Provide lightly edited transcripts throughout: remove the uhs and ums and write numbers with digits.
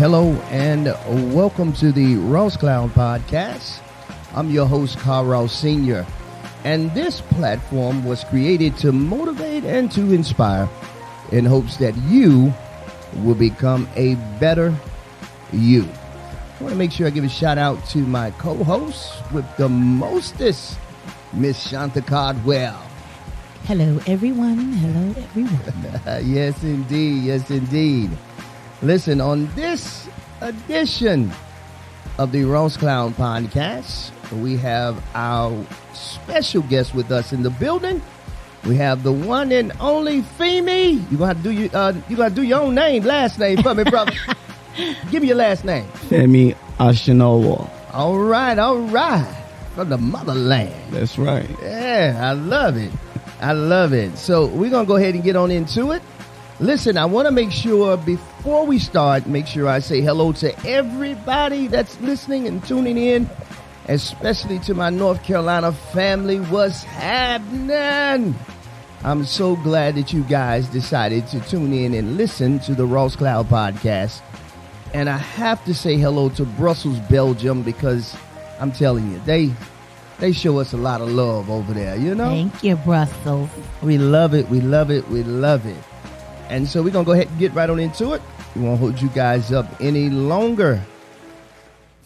hello, and welcome to the Ross Clown Podcast. I'm your host, Carl Ross Sr., and this platform was created to motivate and to inspire in hopes that you will become a better you. I want to make sure I give a shout out to my co-host with the mostest, Miss Shanta Cardwell. Hello, everyone. Hello, everyone. Yes, indeed. Yes, indeed. Listen, on this edition of the Ross Clown Podcast, we have our special guest with us in the building. We have the one and only Femi. You gonna do your own name, last name for me, brother. Give me your last name. Femi Osinowo. All right. From the motherland. That's right. Yeah, I love it. So we're going to go ahead and get on into it. Listen, I want to make sure before we start, make sure I say hello to everybody that's listening and tuning in, especially to my North Carolina family. What's happening? I'm so glad that you guys decided to tune in and listen to the Ross Cloud Podcast. And I have to say hello to Brussels, Belgium, because I'm telling you, they show us a lot of love over there, you know? Thank you, Brussels. We love it. And so we're going to go ahead and get right on into it. We won't hold you guys up any longer.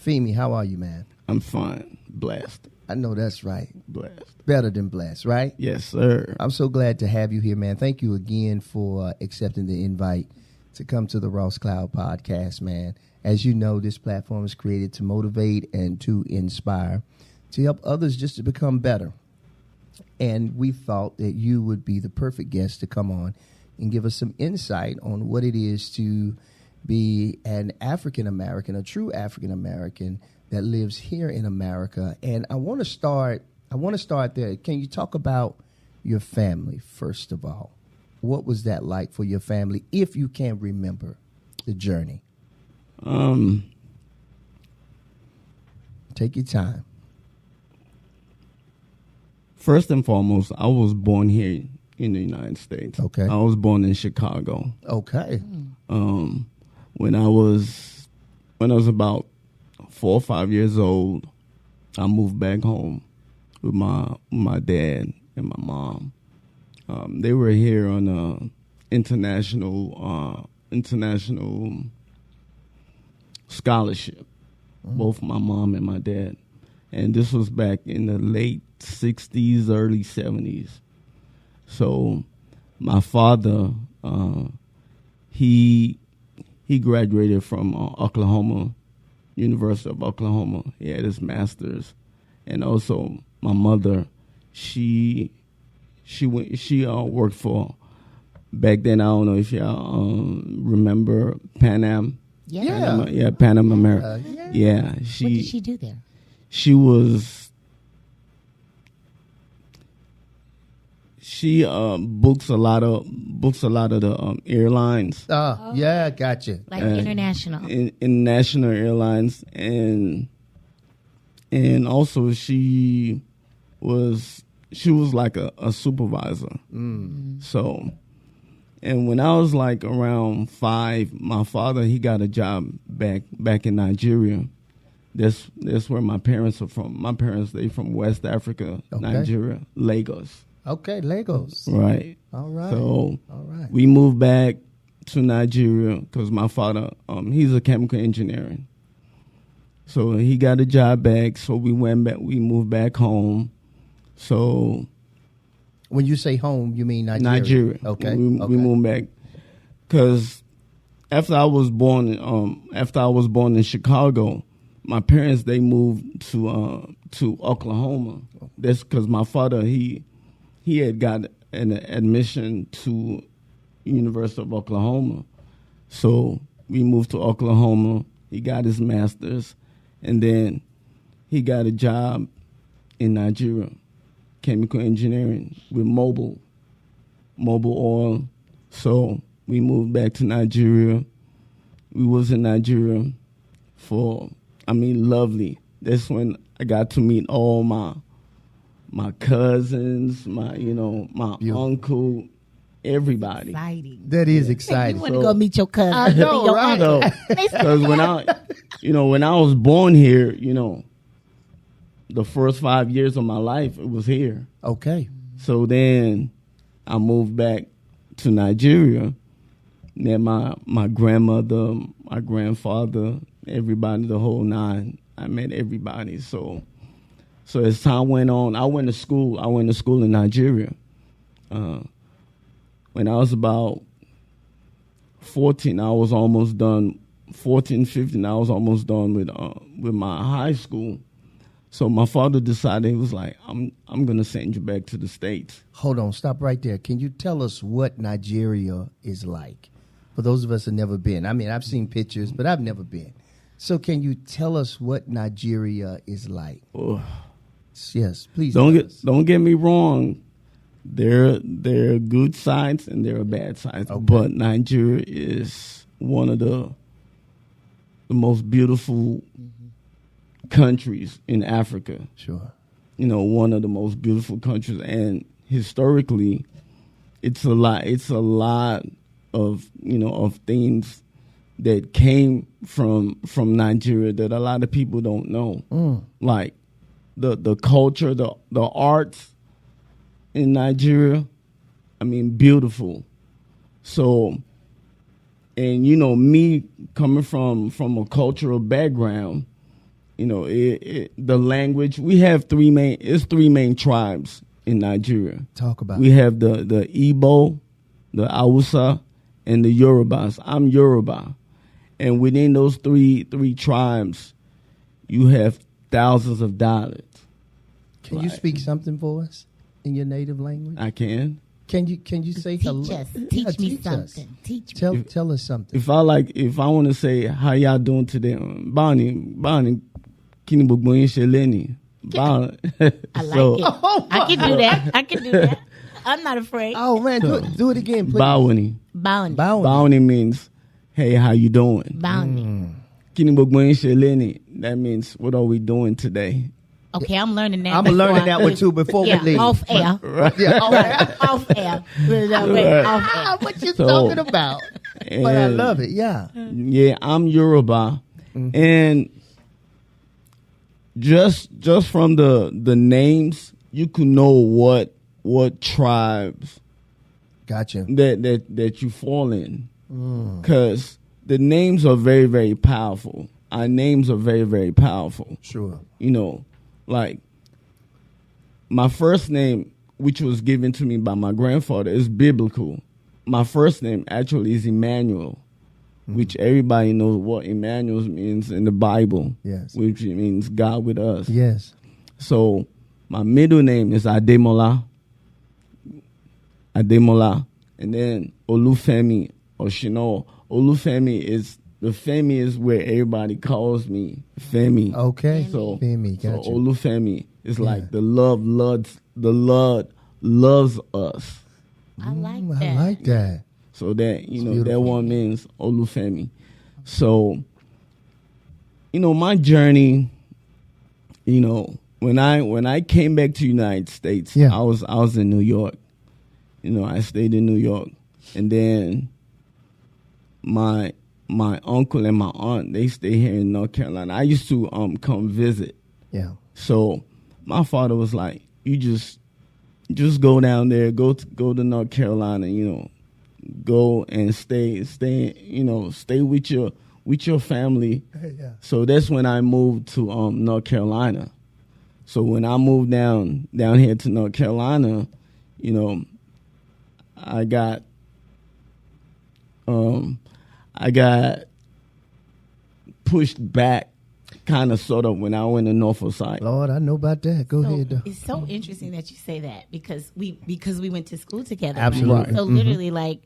Femi, how are you, man? I'm fine. Blessed. I know that's right. Blessed. Better than blessed, right? Yes, sir. I'm so glad to have you here, man. Thank you again for accepting the invite to come to the Ross Cloud Podcast, man. As you know, this platform is created to motivate and to inspire, to help others just to become better. And we thought that you would be the perfect guest to come on and give us some insight on what it is to be an African-American, a true African-American that lives here in America. And I want to start there. Can you talk about your family, first of all? What was that like for your family, if you can remember the journey? Take your time. First and foremost, I was born here in the United States. Okay. I was born in Chicago. Okay. When I was about 4 or 5 years old, I moved back home with my dad and my mom. They were here on a international scholarship, both my mom and my dad. And this was back in the late 60s, early 70s. So my father, he graduated from University of Oklahoma. He had his master's. And also my mother, she worked for, back then, I don't know if y'all remember Pan Am. Yeah. Pan Am America. Yeah. What did she do there? She books a lot of the airlines. Yeah, gotcha. Like international. International airlines, and also she was like a supervisor. So, and when I was like around 5, my father, he got a job back in Nigeria. That's where my parents are from. My parents, they from West Africa, okay. Nigeria, Lagos. Okay, Lagos. Right. All right. So we moved back to Nigeria because my father, he's a chemical engineer. So he got a job back. So we moved back home. So when you say home, you mean Nigeria? Nigeria. Okay. We moved back because after I was born in Chicago, my parents, they moved to Oklahoma. That's because my father, he had got an admission to University of Oklahoma. So we moved to Oklahoma. He got his master's, and then he got a job in Nigeria, chemical engineering with Mobil Oil. So we moved back to Nigeria. We was in Nigeria for, lovely. That's when I got to meet all my cousins, my uncle, everybody. Exciting. That is exciting. You want to go meet your cousin? I know, right? Because when I was born here, the first 5 years of my life, it was here. Okay. So then I moved back to Nigeria. Met my grandmother, my grandfather, everybody, the whole nine. I met everybody. So as time went on, I went to school. I went to school in Nigeria. When I was about 14, I was almost done. 14, 15, I was almost done with my high school. So my father decided, he was like, I'm going to send you back to the States. Hold on, stop right there. Can you tell us what Nigeria is like? For those of us who have never been. I mean, I've seen pictures, but I've never been. So can you tell us what Nigeria is like? Oh. Yes, please. Don't get me wrong. There are good sides and there are bad sides. Okay. But Nigeria is one of the most beautiful countries in Africa. Sure. One of the most beautiful countries, and historically it's a lot of of things that came from Nigeria that a lot of people don't know. Like the culture, the arts in Nigeria, I mean, beautiful. So, and me coming from a cultural background, the language, we have three main tribes in Nigeria. Talk about we have the Igbo, the Hausa, and the Yorubas. I'm Yoruba. And within those three tribes, you have thousands of dialects. Can you speak something for us in your native language? I can. Can you say hello? Teach me something. Teach me. Tell us something. If I want to say how y'all doing today, Bonnie, kini gbogbo yin ṣe leni. I like it. Oh, I can do that. I'm not afraid. Oh man, do it again, please. Bawani means, hey, how you doing? Kini gbogbo yin ṣe leni. That means, what are we doing today? Okay, I'm learning that. I'm learning that one too before we leave. Off air. Right. Yeah, off air. Off air. What you talking about? But I love it. Yeah. Yeah, I'm Yoruba, and just from the names, you can know what tribes. Gotcha. That you fall in, because the names are very, very powerful. Our names are very, very powerful. Sure. Like my first name, which was given to me by my grandfather, is biblical. My first name actually is Emmanuel, which everybody knows what Emmanuel means in the Bible. Yes. Which means God with us. Yes. So my middle name is Ademola, and then Olufemi Osinowo. Olufemi is the Femi is where everybody calls me Femi. Okay. So Femi, gotcha. So Olufemi is like the Lord loves us. I like that. I like that. So that that one means Olufemi. So my journey, when I came back to the United States, I was in New York. I stayed in New York, and then my uncle and my aunt, they stay here in North Carolina. I used to come visit. Yeah. So my father was like, you just go down there, go to North Carolina, go and stay with your family. Yeah. So that's when I moved to North Carolina. So when I moved down here to North Carolina, I got pushed back, kind of, sort of, when I went to Norfolk side. Lord, I know about that. Go ahead, though. It's so interesting that you say that because we went to school together. Absolutely. Right? So literally, like,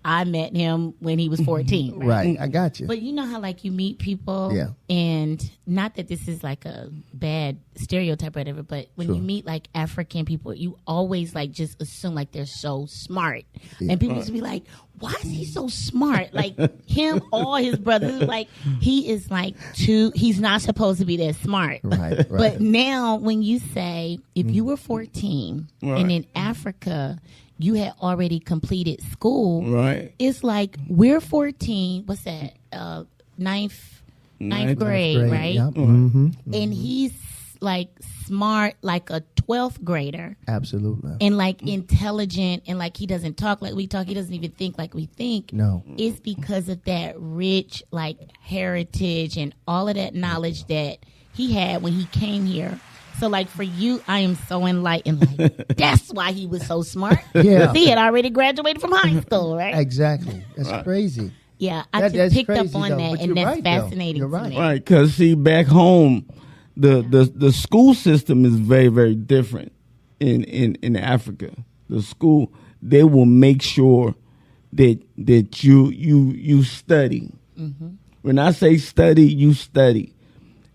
I met him when he was 14. Right. I got you. But you know how, like, you meet people, Yeah. and not that this is like a bad stereotype or whatever, but when you meet like African people, you always like just assume like they're so smart, and people just be like, "Why is he so smart?" Like him, all his brothers, like he is like he's not supposed to be that smart. Right. But now, when you say if you were 14 and in Africa, you had already completed school. Right. It's like we're 14. What's that? Ninth grade, right? Yep. Mm-hmm. And he's like smart, like a 12th grader. Absolutely. And like intelligent, and like he doesn't talk like we talk. He doesn't even think like we think. No. It's because of that rich like heritage and all of that knowledge that he had when he came here. So like for you, I am so enlightened. Like that's why he was so smart. Yeah. He had already graduated from high school, right? Exactly. That's crazy. Yeah, I just picked up on that, and that's fascinating You're right. to me. Right, because see, back home, the school system is very, very different in Africa. The school, they will make sure that you study. Mm-hmm. When I say study, you study.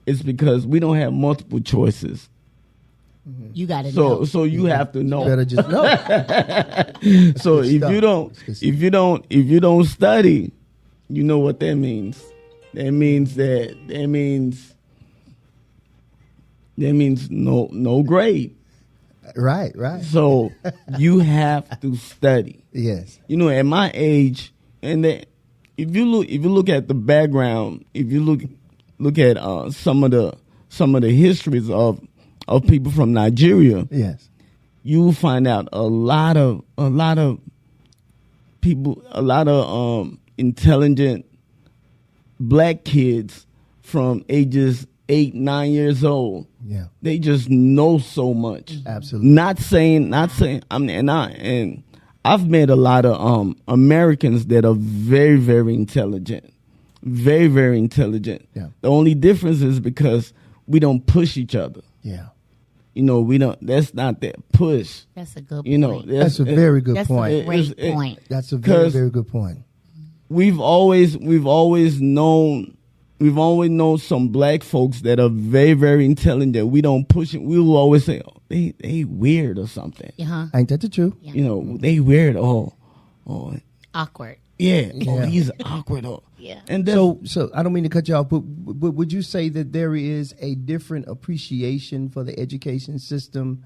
It's because we don't have multiple choices. You got to know. So you have to know. You better just know. So if you don't study, you know what that means. That means no grade. Right. So you have to study. Yes. You know, at my age, and if you look at the background, if you look at some of the histories of people from Nigeria, yes, you will find out a lot of people, a lot of intelligent black kids from ages 8, 9 years old. Yeah, they just know so much. Absolutely. Not saying. And I've met a lot of Americans that are very, very intelligent. Very, very intelligent. Yeah. The only difference is because we don't push each other. Yeah. You know, we don't. That's not that push. That's a good point. You know, that's a very good that's point. a great point. That's a very, very good point. We've always known some black folks that are very, very intelligent. We don't push it. We will always say, oh, they weird or something. Uh-huh. Ain't that the truth? Yeah. You know, they weird. Oh, awkward. yeah. Yeah. Oh, he's awkward. Oh. Yeah. And so I don't mean to cut you off, but would you say that there is a different appreciation for the education system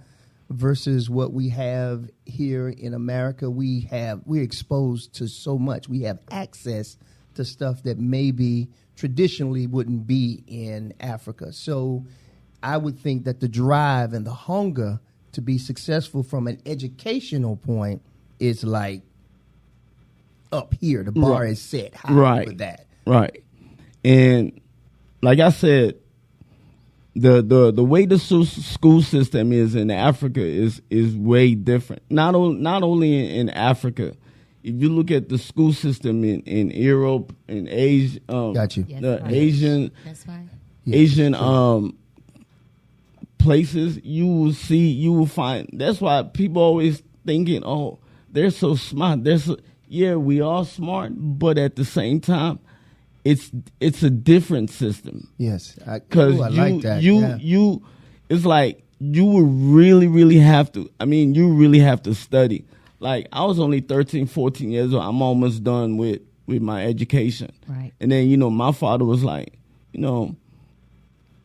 versus what we have here in America? We're exposed to so much. We have access to stuff that maybe traditionally wouldn't be in Africa. So I would think that the drive and the hunger to be successful from an educational point is like up here. The bar is set high with that. Right. And like I said, the way the school system is in Africa is way different. Not only in Africa. If you look at the school system in Europe and Asia, Got you. Asian, That's right. Asian places, you will find. That's why people always thinking, oh, they're so smart. Yeah, we are smart, but at the same time, it's a different system. Yes, because like that. It's like you would really have to. I mean, you really have to study. Like I was only 13, 14 years old. I'm almost done with my education. Right. And then my father was like, I'm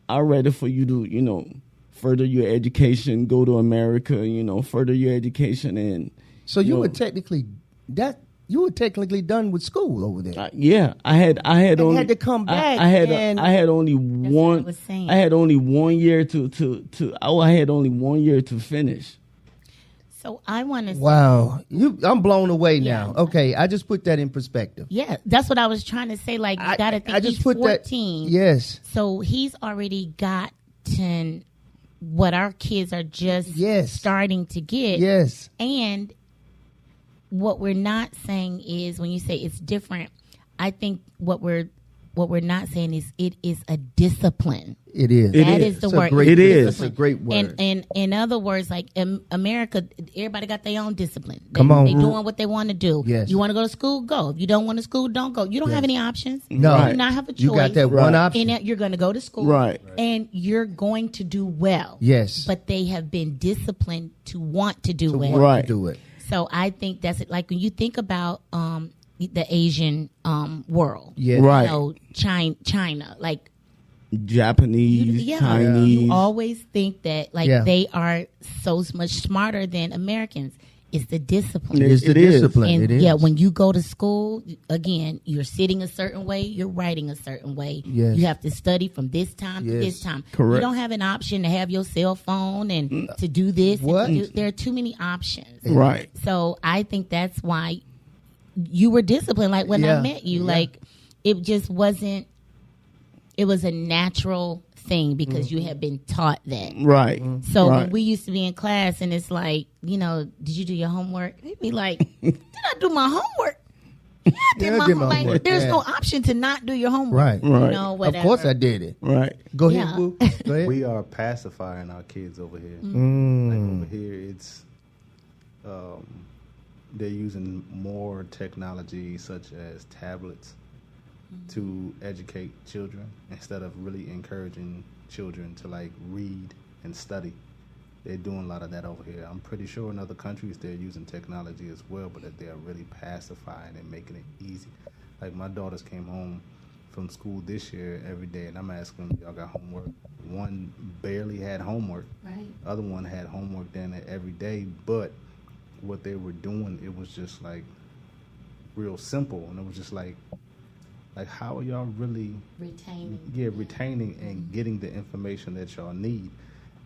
ready for you to further your education, go to America, further your education, and so you were technically done with school over there. Yeah, I had only had to come back. I had only one. I had only 1 year I had only 1 year to finish. So I want to. Wow, I'm blown away now. Okay, I just put that in perspective. Yeah, that's what I was trying to say. Like, you got to think he's 14. Yes. So he's already gotten what our kids are just starting to get. Yes. And what we're not saying is, when you say it's different, I think what we're not saying is it is a discipline. It is. That is the word. It is. It's a great word. And in other words, like in America, everybody got their own discipline. Come on. They doing what they want to do. Yes. You want to go to school? Go. If you don't want to school, don't go. You don't have any options. No. You do not have a choice. You got that one option. And you're going to go to school. Right. And you're going to do well. Yes. But they have been disciplined to want to do well. Right. To do it. So I think that's it. Like when you think about the Asian world. Yeah. Right. China, like Japanese, Chinese. You always think that they are so much smarter than Americans. It's the discipline. It's the discipline. And it is. yeah, when you go to school, again, you're sitting a certain way, you're writing a certain way. Yes. You have to study from this time to this time. Correct. You don't have an option to have your cell phone and to do this. What? There are too many options. Right. So I think that's why you were disciplined. Like when I met you, like it just wasn't, it was a natural thing because you had been taught that. Right. So when we used to be in class and it's like, you know, did you do your homework? They'd be like, did I do my homework? Yeah, I did my homework. Like, there's no option to not do your homework. Right. You know, whatever. Of course I did it. Right. Go ahead, Yeah. Boo. Go ahead. We are pacifying our kids over here. Mm. Like over here, it's they're using more technology such as tablets to educate children instead of really encouraging children to like read and study. They're doing a lot of that over here. I'm pretty sure in other countries they're using technology as well, but that they are really pacifying and making it easy. Like my daughters came home from school this year every day, and I'm asking them, y'all got homework? One barely had homework. Right. Other one had homework then every day, but what they were doing, it was just like real simple, and it was just like how are y'all really retaining and getting the information that y'all need?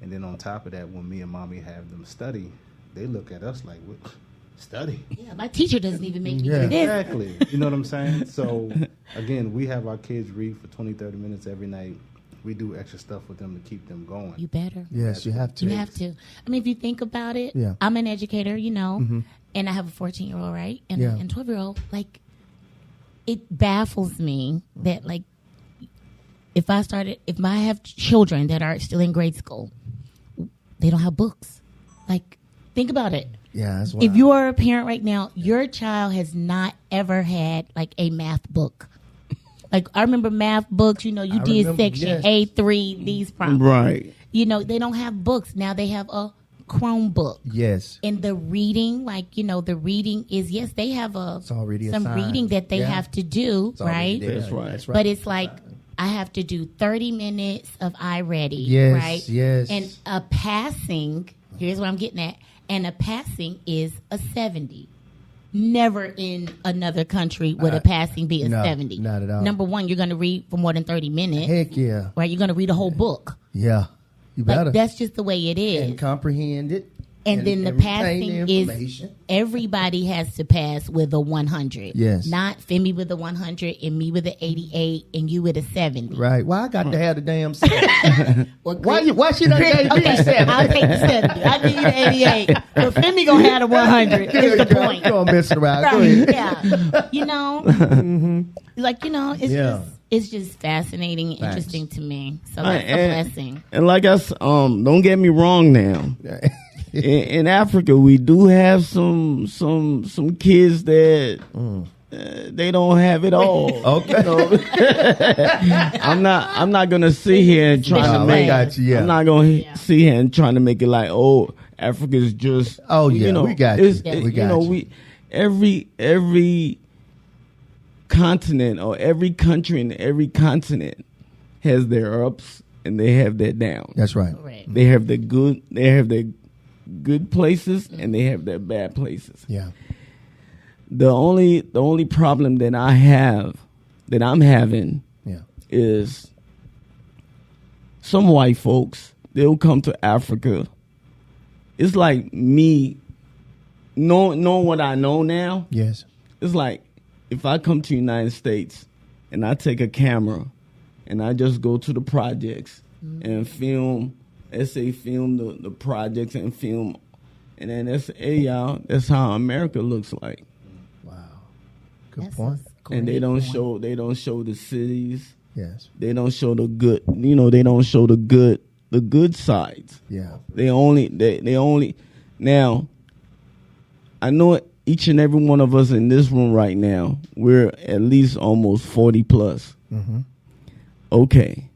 And then on top of that, when me and mommy have them study, they look at us like, what? Study? Yeah, my teacher doesn't even make me do this. Exactly. You know what I'm saying? So again, we have our kids read for 20, 30 minutes every night. We do extra stuff with them to keep them going. You better. Yes, you have to. You have to. I mean, if you think about it, Yeah. I'm an educator, you know, and I have a 14-year-old, right? And Yeah. and 12-year-old, like, it baffles me that, like, if I have children that are still in grade school, they don't have books. Like, think about it. Yeah, that's wild. If you are a parent right now, your child has not ever had, like, a math book. Like, I remember math books, you know, you did remember, section yes. A3, these problems. Right. You know, they don't have books. Now they have a Chromebook. Yes. And the reading, like, you know, the reading is, yes, they have It's already some assigned. reading that they Yeah. have to do, It's already right? there. That's right. That's right. But it's like, I have to do 30 minutes of iReady, Yes, right? yes. And a passing, here's what I'm getting at, and a passing is a 70. Never in another country would a passing be a no, 70. not at all. Number one, you're going to read for more than 30 minutes, Heck yeah. right? You're going to read a whole book. Yeah. You better. Like, that's just the way it is. and comprehend it. And then the retain passing the is information. everybody has to pass with a 100. Yes. Not Femi with a 100 and me with an 88 and you with a 70. Right. Why I got to have the damn 70? Well, Why she done gave me okay, 70? I'll take the 70. I'll give you the 88. But Femi gonna have the 100 is the point. You messing around. Go Right, ahead. yeah. You know, like, you know, it's just fascinating, interesting to me. So that's a blessing. And like us, don't get me wrong now. In Africa, we do have some kids that they don't have it all. Okay. I'm not gonna sit here and try to make. got you, yeah. I'm not gonna sit here and trying to make it like, oh, Africa's just. Oh, yeah, you know, we got you. it's- We got you know, you. every continent or every country in every continent has their ups and they have their downs. That's right. Correct. They have the good. They have their good places and they have their bad places. Yeah. The only problem that I'm having Yeah. is some white folks, they'll come to Africa. It's like me knowing what I know now. Yes. It's like if I come to the United States and I take a camera and I just go to the projects and film, let's say film the projects and film, and then that's, hey y'all, that's how America looks like. Wow. Good That's point. And they don't great point. show the cities. Yes. They don't show the good. You know, they don't show the good sides. Yeah. They only now. I know each and every one of us in this room right now, we're at least almost 40 plus. Mm-hmm. Okay.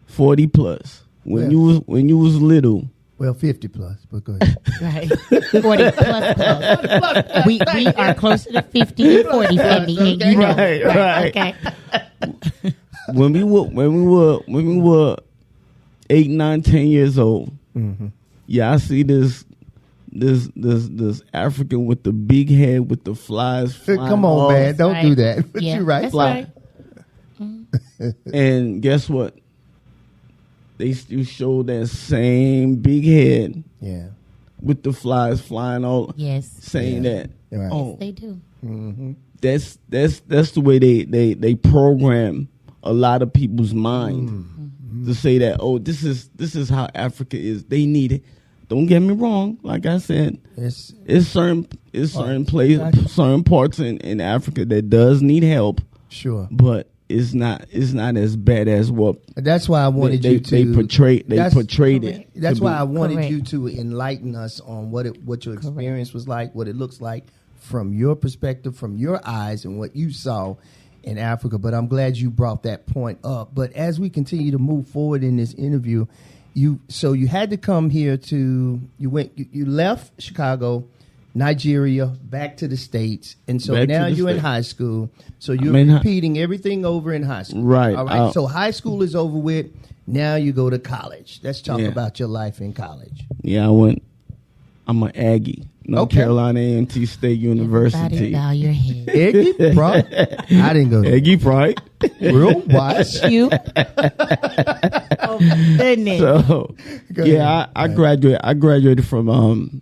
40 plus. When Yeah. you was little. Well, 50 plus, but go ahead. Right. 40 plus. We are closer to 50 and 40, Femi, and you know. Right. Okay. when we were 8, 9, 10 years old. Mm-hmm. Yeah, I see this this African with the big head with the flies. Come on, off. man, don't do that. But Yeah, you're right. that's Fly. right. And guess what? They still show that same big head Yeah. with the flies flying all. Yes, Saying that. Right. Oh, they do. that's the way they program a lot of people's mind to say that, oh, this is how Africa is. They need it. Don't get me wrong. Like I said, it's certain certain parts in Africa that does need help. Sure. But it's not as bad as what. That's why I wanted they, you to. They portrayed it. That's why I wanted Correct. you to enlighten us on what your experience was like, what it looks like from your perspective, from your eyes, and what you saw in Africa. But I'm glad you brought that point up. But as we continue to move forward in this interview, you had to come here you left Chicago, Nigeria, back to the States, and so now you're in high school. So you're repeating everything over in high school. Right. All right. So high school is over with. Now you go to college. Let's talk about your life in college. Yeah, I'm an Aggie. North Carolina A&T State University. Bow your head. Aggie Pride. I didn't go there. Aggie Pride. Real watch. You. Oh my goodness. So I graduated from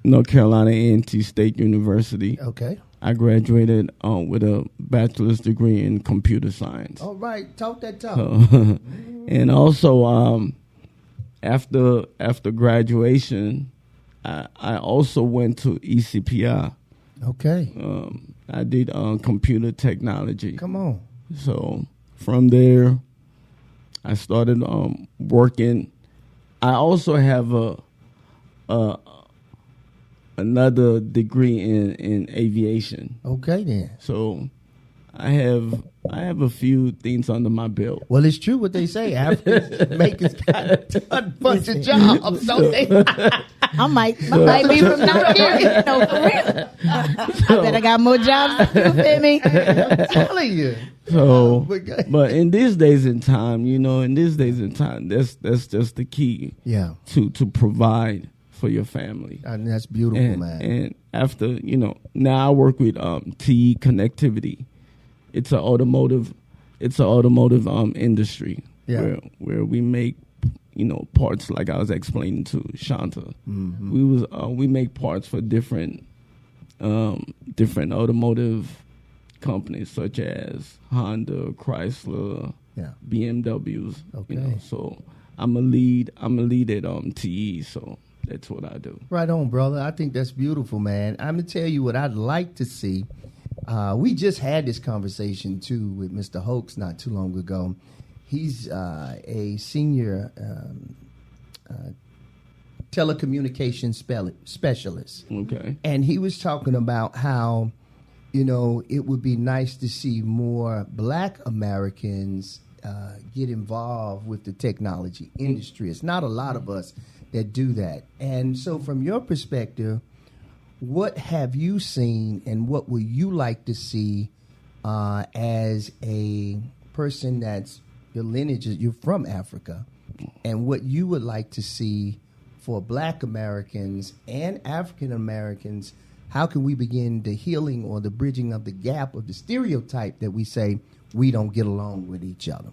North Carolina A&T State University. Okay. I graduated with a bachelor's degree in computer science. All right, talk that talk. And also after graduation, I also went to ECPI. Okay. I did computer technology. Come on. So from there, I started working. I also have another degree in aviation. Okay then. So I have a few things under my belt. Well, it's true what they say. Africans makers got a bunch of jobs. So they I might be from Nigeria. No, for real. I bet I got more jobs than you, Femi. I'm telling you. So, but in these days and time, that's just the key. Yeah. To provide for your family. And that's beautiful, man. And after, now I work with TE Connectivity. It's an automotive industry where we make parts, like I was explaining to Shanta. Mm-hmm. We make parts for different automotive companies such as Honda, Chrysler, BMWs. Okay. So I'm a lead at TE. So that's what I do. Right on, brother. I think that's beautiful, man. I'm gonna tell you what I'd like to see. We just had this conversation too with Mr. Hoax not too long ago. He's a senior telecommunications specialist. Okay. And he was talking about how, it would be nice to see more Black Americans get involved with the technology industry. It's not a lot of us that do that. And so from your perspective, what have you seen and what would you like to see as a person that's your lineage is you're from Africa, and what you would like to see for Black Americans and African Americans? How can we begin the healing or the bridging of the gap of the stereotype that we say we don't get along with each other?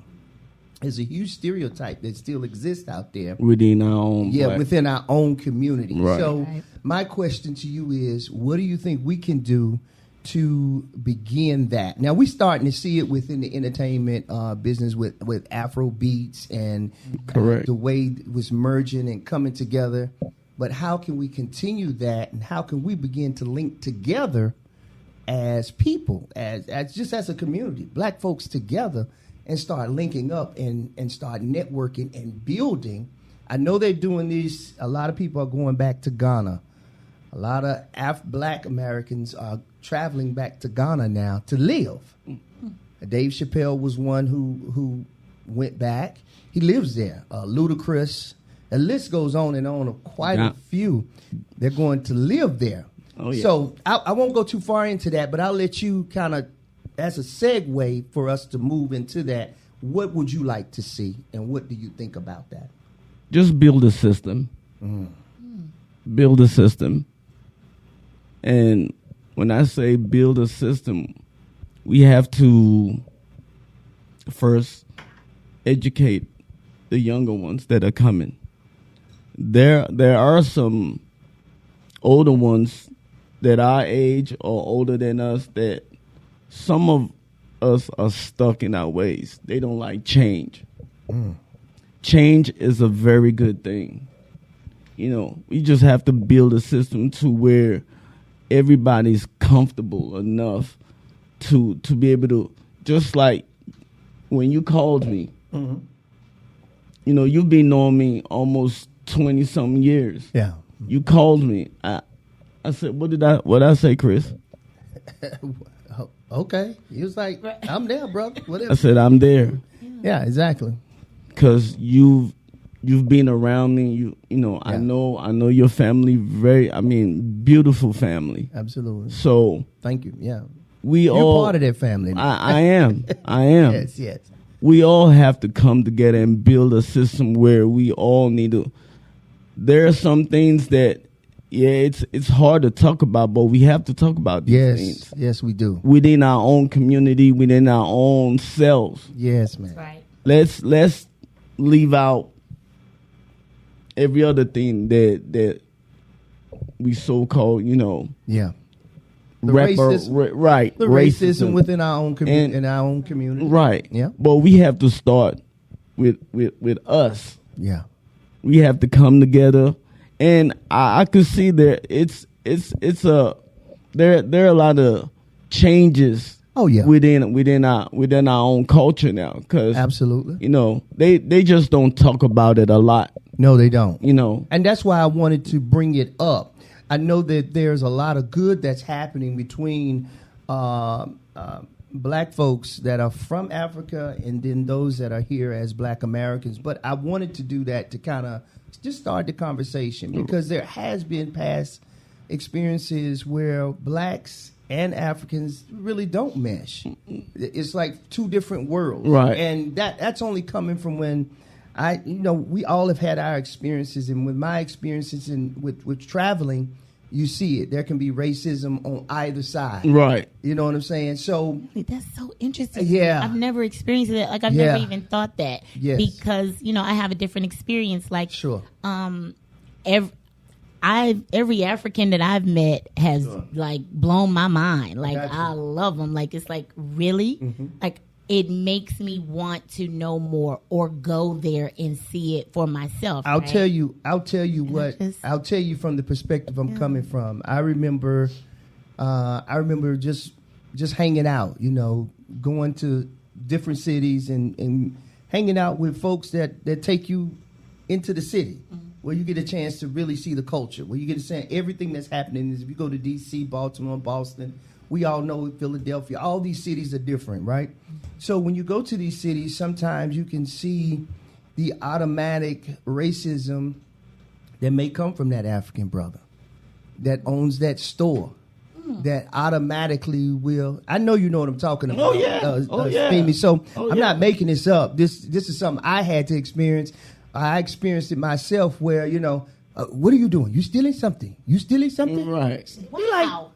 There's a huge stereotype that still exists out there within our own within our own community. Right. So my question to you is, what do you think we can do to begin that? Now, we're starting to see it within the entertainment business with Afro beats and the way it was merging and coming together. But how can we continue that, and how can we begin to link together as people, as just as a community, Black folks together, and start linking up and start networking and building? I know they're doing these. A lot of people are going back to Ghana. A lot of Black Americans are traveling back to Ghana now to live. Dave Chappelle was one who went back. He lives there. Ludacris. The list goes on and on of quite a few. They're going to live there. Oh, yeah. So I won't go too far into that, but I'll let you kind of, as a segue for us to move into that, what would you like to see, and what do you think about that? Just build a system. build a system. And when I say build a system, we have to first educate the younger ones that are coming. There are some older ones that our age or older than us that some of us are stuck in our ways. They don't like change. Change is a very good thing. You know, we just have to build a system to where everybody's comfortable enough to be able to, just like when you called me, you know, you've been knowing me almost 20-something years. Yeah. You called me. I said, what I say, Chris? Okay. He was like, I'm there, brother. Whatever. I said, I'm there. Yeah, exactly. Because you've been around me. You know, Yeah. I know your family beautiful family. Absolutely. So Thank you. Yeah. You're You're part of that family. I am. Yes. We all have to come together and build a system where we all need to. There are some things that, it's hard to talk about, but we have to talk about these things. Yes, we do. Within our own community, within our own selves. Yes, man. Right. Let's leave out every other thing that we so-called, you know. Yeah. The racism, right. the racism within our own community, in our own community. Right. Yeah. But we have to start with us. Yeah. We have to come together, and I could see there there are a lot of changes. Oh yeah. Within our own culture now, because Absolutely. you know they just don't talk about it a lot. No, they don't. You know, And that's why I wanted to bring it up. I know that there's a lot of good that's happening between black folks that are from Africa and then those that are here as black Americans. But I wanted to do that to kind of just start the conversation, because there has been past experiences where blacks and Africans really don't mesh. It's like two different worlds. Right. And that's only coming from when we all have had our experiences, and with my experiences with traveling, you see it. There can be racism on either side. right? You know what I'm saying? So That's so interesting. Yeah. I've never experienced that. Like, I've Yeah. never even thought that. Yes. Because, I have a different experience. Like, sure. every African that I've met has like blown my mind. Like, Gotcha. I love them. Like, it's like, really? Mm-hmm. Like, it makes me want to know more or go there and see it for myself. I'll right? tell you I what. just- I'll tell you from the perspective I'm coming from. I remember just hanging out. Going to different cities and hanging out with folks that take you into the city, where you get a chance to really see the culture. Where you get to see everything that's happening. Is if you go to D.C., Baltimore, Boston. We all know Philadelphia. All these cities are different, right? So when you go to these cities, sometimes you can see the automatic racism that may come from that African brother that owns that store, that automatically will. I know you know what I'm talking about. Femi. So I'm not making this up. This is something I had to experience. I experienced it myself, where what are you doing? You stealing something? You stealing something? Right. You're like,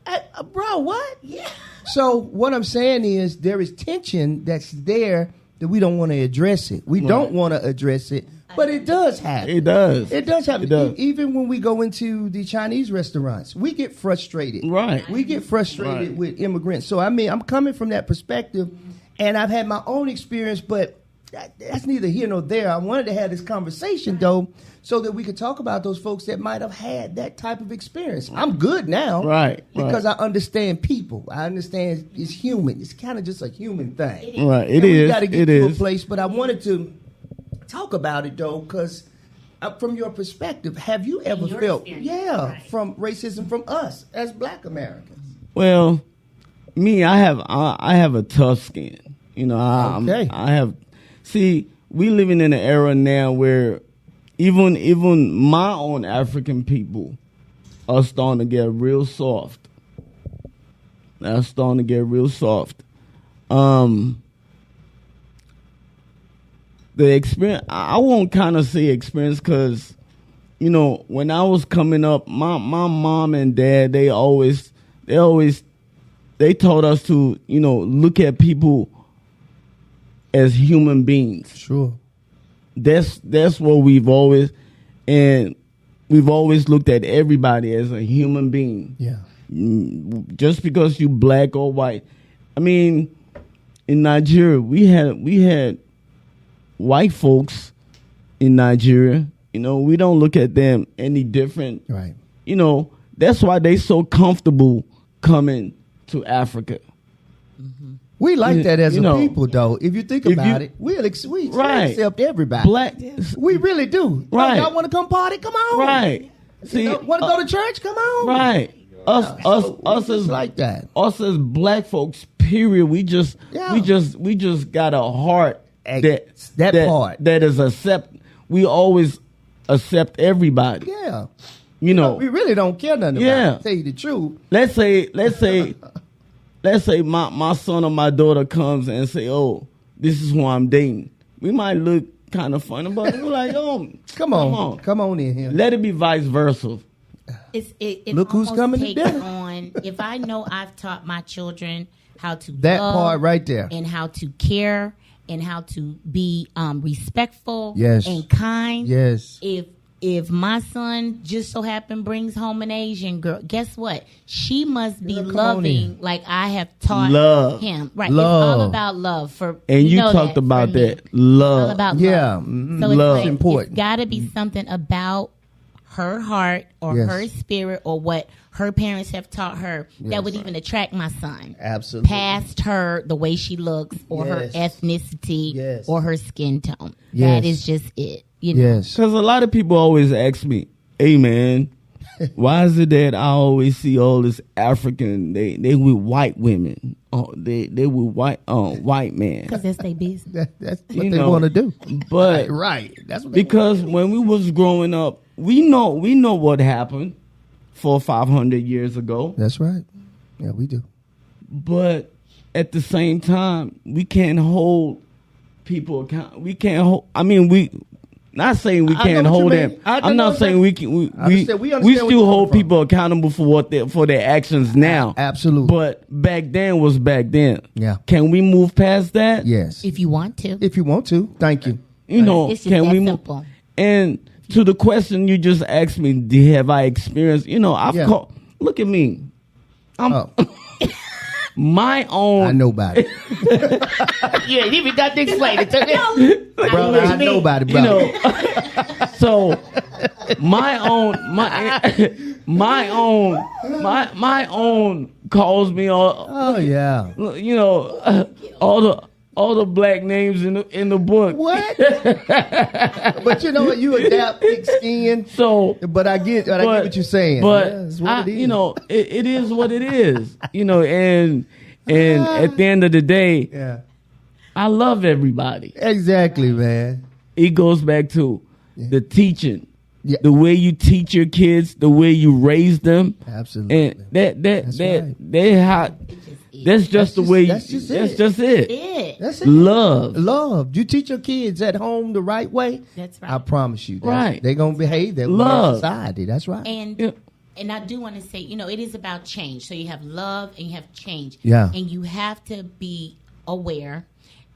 bro, what? Yeah. So what I'm saying is there is tension that's there that we don't want to address it. We don't want to address it, but it does happen. It does. It does happen. It does. Even when we go into the Chinese restaurants, we get frustrated. Right. We get frustrated Right. with immigrants. So, I'm coming from that perspective, and I've had my own experience, but that's neither here nor there. I wanted to have this conversation, though, so that we could talk about those folks that might have had that type of experience. I'm good now. Right. Because I understand people. I understand it's human. It's kind of just a human thing. Right. And we is. got to get It to a is. place, but I wanted to talk about it, though, because from your perspective, have you ever your felt, experience. from racism from us as black Americans? Well, me, I have a tough skin. Okay. I have. See, we living in an era now where even my own African people are starting to get real soft. They're starting to get real soft. The experience, I won't kind of say experience, because you know, when I was coming up, my mom and dad, they told us to, you know, look at people as human beings. Sure. That's what we've always looked at everybody as a human being. Yeah. Just because you black or white. I mean, in Nigeria, we had white folks in Nigeria. You know, we don't look at them any different. Right. You know, that's why they so comfortable coming to Africa. We like that as You a know, people, though. If you think about it, we Right. accept everybody. Black, We really do. Right. Y'all want to come party? Come on. right? See, Want to go to church? Come on. right? Us as like that. Us as black folks, period. We just got a heart That part. that is accept. We always accept everybody. Yeah. You know, We really don't care nothing Yeah. about it. Tell you the truth. let's say my son or my daughter comes and say, "Oh, this is who I'm dating." We might look kind of funny, but we're like, "Oh, Come on in here. Let it be vice versa." It Look who's almost coming to takes dinner. on. If I know I've taught my children how to That love part right there. and how to care and how to be respectful Yes. and kind. Yes. If my son just so happen brings home an Asian girl, guess what? She must be Girl, come on loving in. like I have taught Love. him. Right. Love. It's all about love. And you know talked that about for me. that It's love. all about Yeah. love. Mhm. So Love. it's like, Important. it's got to be something about her heart or Yes. her spirit or what her parents have taught her Yes. that would even attract my son. Absolutely. Past her, the way she looks or Yes. her ethnicity Yes. or her skin tone. Yes. That is just it. You know? Yes. Because a lot of people always ask me, "Hey man, why is it that I always see all this African? They with white women. Oh, they with white men." Because that's their business. That's what You they know, want to do. But Right. That's what they because when we was growing up, we know what happened 400 or 500 years ago. That's right. Yeah, we do. But at the same time, we can't hold people account. We can't hold. I mean, we not saying we I can't know what you hold mean. them. I I'm know not what saying you we can. We understand where still you're hold coming people accountable for their actions now. Absolutely. But back then was back then. Yeah. Can we move past that? Yes. If you want to. If you want to. Thank you. You know, It's just can that we move? simple. And to the question you just asked me, have I experienced? You know, I've Yeah. called. Look at me. I'm Oh, my own. I know about it. You ain't even got to explain it to me. Brother, I know about it, You brother. know, so my own calls me all. Oh, yeah. You know, all the black names in the book. What? But you know what? You adapt thick skin. So, But I get what you're saying. But Yeah, it's what it is. you know, it is what it is. You know, and at the end of the day, Yeah. I love everybody. Exactly, man. It goes back to the teaching, Yeah. the way you teach your kids, the way you raise them, Absolutely. and That's right. that's just the way. That's just That's it. just it. Yeah. That's it. Love. Love. You teach your kids at home the right way. That's right. I promise you. Right. They're going to behave that way in Love. society. That's right. And Yeah. and I do want to say, you know, it is about change. So you have love and you have change. Yeah. And you have to be aware,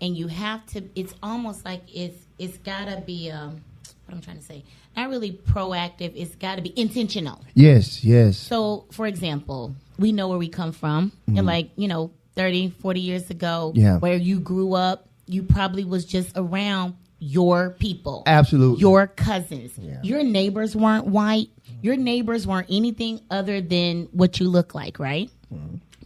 and you have to. It's almost like it's gotta be what I'm trying to say. Not really proactive. It's got to be intentional. Yes, yes. So, for example, we know where we come from, and like, you know, 30, 40 years ago, Yeah. where you grew up, you probably was just around your people. Absolutely. Your cousins. Yeah. Your neighbors weren't white. Your neighbors weren't anything other than what you look like, right?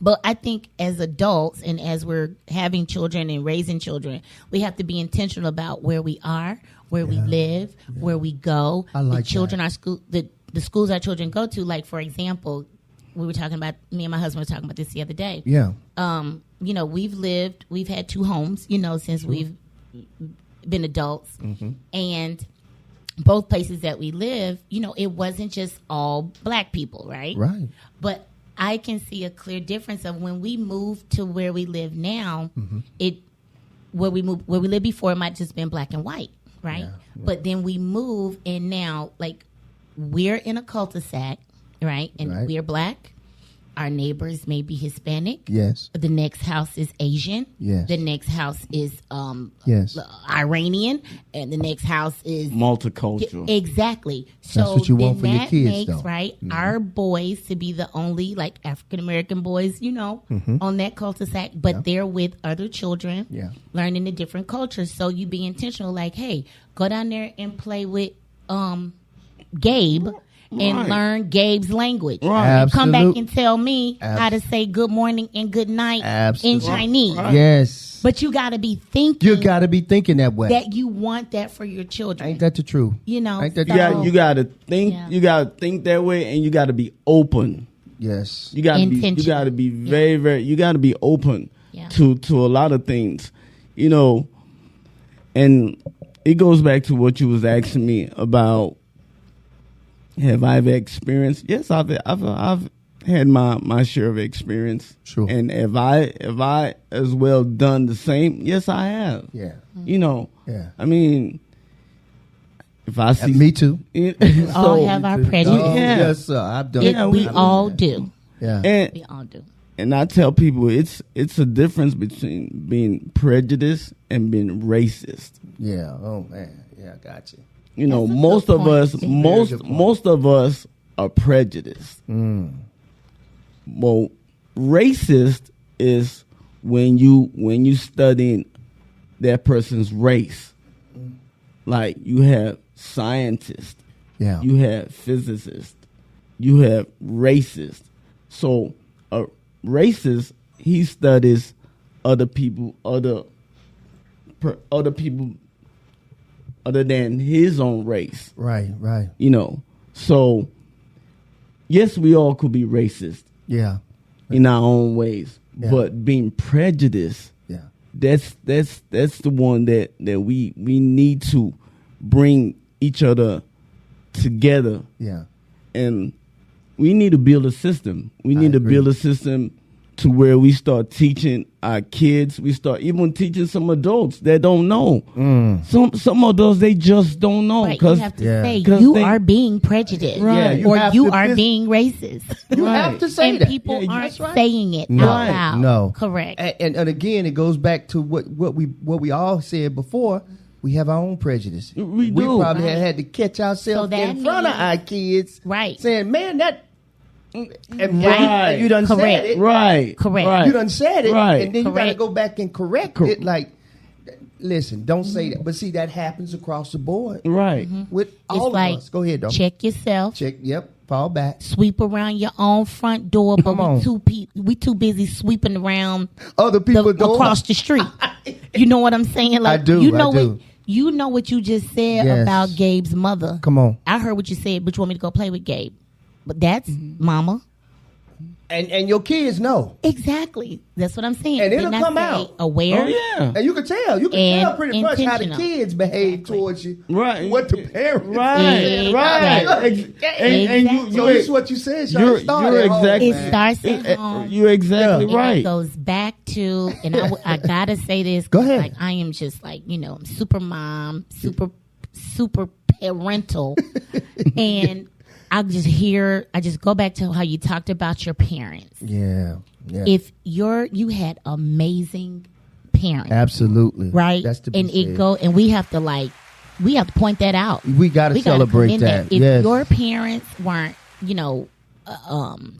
But I think as adults and as we're having children and raising children, we have to be intentional about where we are, where we live, where we go. I like the children our school the schools our children go to. Like, for example, we were talking about, me and my husband were talking about this the other day. Yeah. You know, we've had 2 homes, you know, since we've been adults. And both places that we live, you know, it wasn't just all black people, right? Right. But I can see a clear difference of when we moved to where we live now, where we lived before, it might just been black and white, right? Yeah. But then we move, and now, like, we're in a cul-de-sac, right? And we're black. Our neighbors may be Hispanic. Yes. The next house is Asian. Yes. The next house is yes. Iranian, and the next house is multicultural. Exactly. So that's what you want for your that kids, makes, though. right, our boys to be the only like African American boys, on that cul-de-sac, but they're with other children, learning the different cultures. So you be intentional, like, hey, go down there and play with Gabe. And learn Gabe's language. Right. And come back and tell me how to say good morning and good night in Chinese. Right. Yes. But you got to be thinking. You got to be thinking that way. That you want that for your children. Ain't that the truth? Ain't that you got to think. Yeah. You got to think that way, and you got to be open. Yes. You got to be. You got to be very, very. You got to be open to a lot of things, and it goes back to what you was asking me about. Have I ever experienced? Yes, I've had my share of experience. Sure. And have I as well done the same? Yes, I have. Yeah. Yeah. I mean, if I see me too. We all have our prejudice. Yes, sir. I've done it. We all do. Yeah. We all do. And I tell people it's a difference between being prejudiced and being racist. Yeah. Oh man. Yeah, I got you. Most of us are prejudiced. Well, racist is when you studying that person's race. Like you have scientists, you have physicists, you have racists. So a racist, he studies other people other than his own race. Right. So yes, we all could be racist. Yeah. In our own ways. Yeah. But being prejudiced, that's the one that we need to bring each other together. Yeah. And we need to build a system. We need to build a system to where we start teaching our kids. We start even teaching some adults that don't know. Some adults, they just don't know. Right, you have to say you are being prejudiced, or you are being racist. You have to say and that. People aren't saying it out loud. No, correct. And again, it goes back to what we all said before. We have our own prejudice. We do. We probably had to catch ourselves in front of our kids, saying, "Man, that." And you done said it. Right. You done said it. Right. And then you got to go back and correct it. Like, listen, don't say that. But see, that happens across the board. Right. With all of us. Go ahead, though. Check yourself. Fall back. Sweep around your own front door. But we too busy sweeping around other people's doors across the street. You know what I'm saying? Like, I do. You know what you just said about Gabe's mother. Come on. I heard what you said, but you want me to go play with Gabe. But that's mama. And your kids know. Exactly. That's what I'm saying. And it'll come out. Aware. Oh, yeah. And you can tell. You can tell pretty much how the kids behave towards you. Right. What the parents said. Right. And so this is what you said. You're exactly. It starts at home. You're exactly right. It goes back to, and I got to say this. Go ahead. Like, I am just like, I'm super mom, super parental. And I just go back to how you talked about your parents. Yeah. If you had amazing parents. Absolutely. Right? That's to be and said. And we have to point that out. We got to celebrate that. If your parents weren't,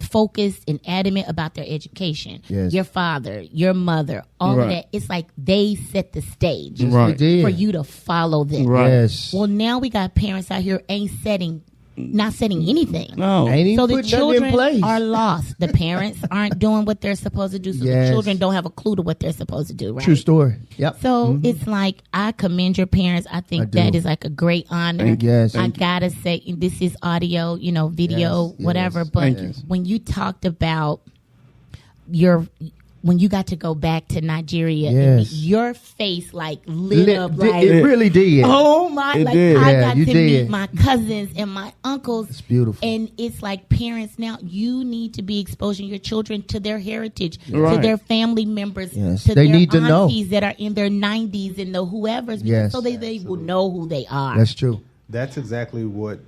focused and adamant about their education, your father, your mother, all of that, it's like they set the stage for you to follow them. Right. Yes. Well, now we got parents out here not setting anything. No. So the children are lost. The parents aren't doing what they're supposed to do. So the children don't have a clue to what they're supposed to do. Right? True story. Yep. So it's like, I commend your parents. I think that is like a great honor. I gotta say, this is audio, video, whatever. But when you talked about when you got to go back to Nigeria, your face lit up. It really did. Oh my! I got to meet my cousins and my uncles. It's beautiful. And it's like, parents now, you need to be exposing your children to their heritage, to their family members, to they their need to know. aunties that are in their 90s and the whoever's, so they will know who they are. That's true. That's exactly what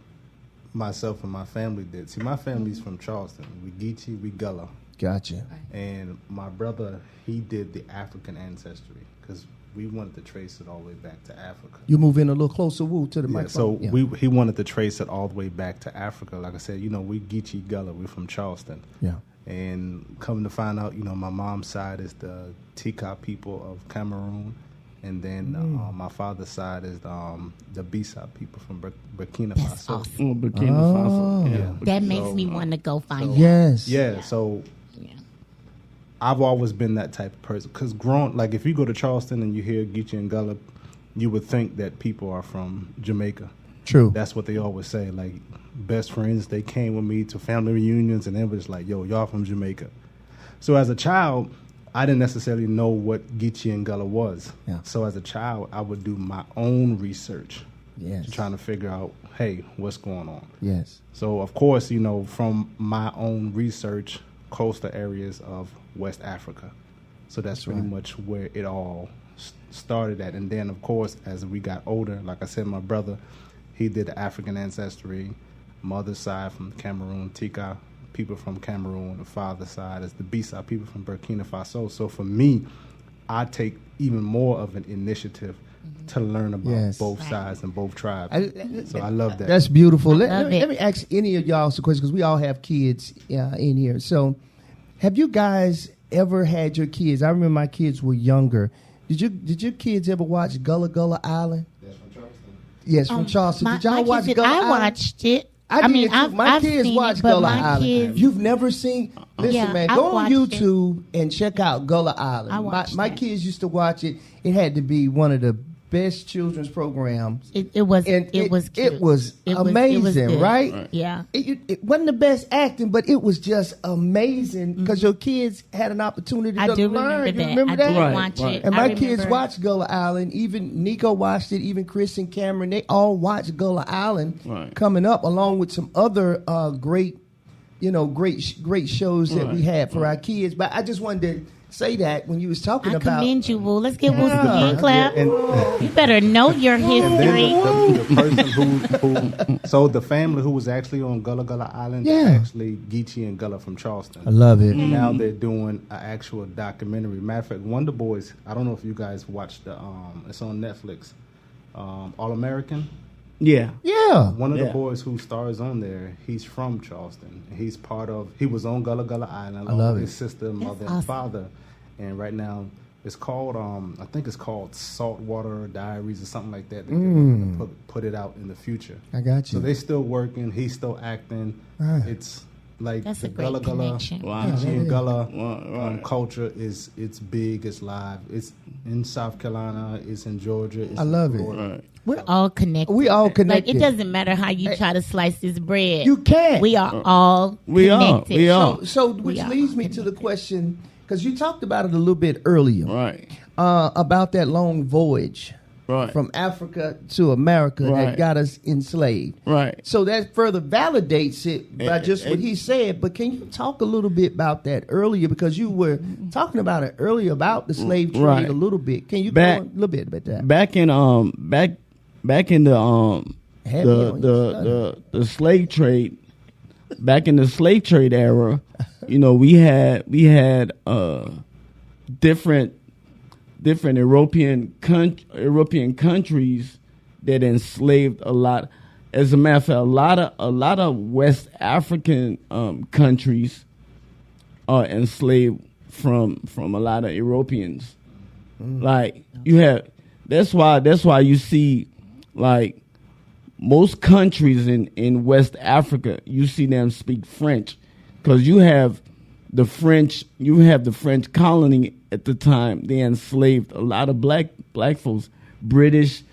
myself and my family did. See, my family's from Charleston. We Geechee, we Gullah. Gotcha. And my brother, he did the African ancestry because we wanted to trace it all the way back to Africa. You move in a little closer, Woo, to the Yeah, microphone. so he wanted to trace it all the way back to Africa. Like I said, we Geechee Gullah. We're from Charleston. Yeah. And coming to find out, my mom's side is the Tika people of Cameroon. And then my father's side is the Bisa people from Burkina That's Faso. awesome. Burkina Faso. Yeah. That makes me want to go find out. Yes. Yeah, so I've always been that type of person. Because if you go to Charleston and you hear Geechee and Gullah, you would think that people are from Jamaica. True. That's what they always say. Like, best friends, they came with me to family reunions, and they was like, yo, y'all from Jamaica. So as a child, I didn't necessarily know what Geechee and Gullah was. Yeah. So as a child, I would do my own research. Yes. Trying to figure out, hey, what's going on? Yes. So, of course, from my own research, coastal areas of West Africa. So that's pretty much where it all started at. And then, of course, as we got older, like I said, my brother, he did the African ancestry. Mother's side from Cameroon, Tika, people from Cameroon. The father's side is the Bisa, people from Burkina Faso. So for me, I take even more of an initiative to learn about both sides and both tribes. So I love that. That's beautiful. Love Let it. me ask any of y'all some questions because we all have kids in here. So have you guys ever had your kids? I remember my kids were younger. Did your kids ever watch Gullah Gullah Island? That's from Charleston. Yes, from Charleston. Did y'all watch Gullah I Island? watched it. I mean, did too. My I've kids seen watch it, but Gullah my Island. kids- You've never seen? Listen, Yeah, man, I've go on watched it. YouTube and check out Gullah Island. I watched my that. kids used to watch it. It had to be one of the best children's programs. It was. And It was. Cute. it was amazing, good. right? Yeah. It wasn't the best acting, but it was just amazing because your kids had an opportunity I to do learn. remember You that. remember I that? did Right, watch right. it. And I my remember. kids watched Gullah Island. Even Nico watched it. Even Chris and Cameron, they all watched Gullah Island Right. coming up, along with some other great shows that we had for our kids. But I just wanted to say that when you was talking I about. commend you, Woo. Let's give Woo some hand clap. And You better know your then history. the person who so the family who was actually on Gullah Gullah Island is Yeah. actually Geechee and Gullah from Charleston. I love it. Now they're doing an actual documentary. Matter of fact, one of the boys, I don't know if you guys watched it's on Netflix, All American. Yeah. Yeah. One of the Yeah. boys who stars on there, he's from Charleston. He was on Gullah Gullah Island along love with it. his sister, mother, awesome. and father. And right now, it's called, I think it's called Saltwater Diaries or something like that. They're going to put it out in the future. I got So you. they still working. He's still acting. Right. It's like That's the a great Gullah Gullah, connection. Wow. Geechee and Gullah Right. culture it's big. It's live. It's in South Carolina. It's in Georgia. It's I love in it. Florida. Right. We're all connected. We all Like, connected. it doesn't matter how you try to slice this bread. You can't. We are all We are. connected. We are. So which are leads me to the question, because you talked about it a little bit earlier, Right. about that long voyage Right. from Africa to America that Right. got us enslaved. Right. So that further validates it by just what he said. But can you talk a little bit about that earlier? Because you were talking about it earlier about the slave trade Right. a little bit. Can you Back- go on a little bit about that? Back in back in the Heavy on your the slave trade, back in the slave trade era, we had different European countries that enslaved a lot. As a matter of fact, a lot of West African countries are enslaved from a lot of Europeans. Like you have, that's why you see like most countries in West Africa, you see them speak French, because you have the French colony at the time. They enslaved a lot of black folks. British,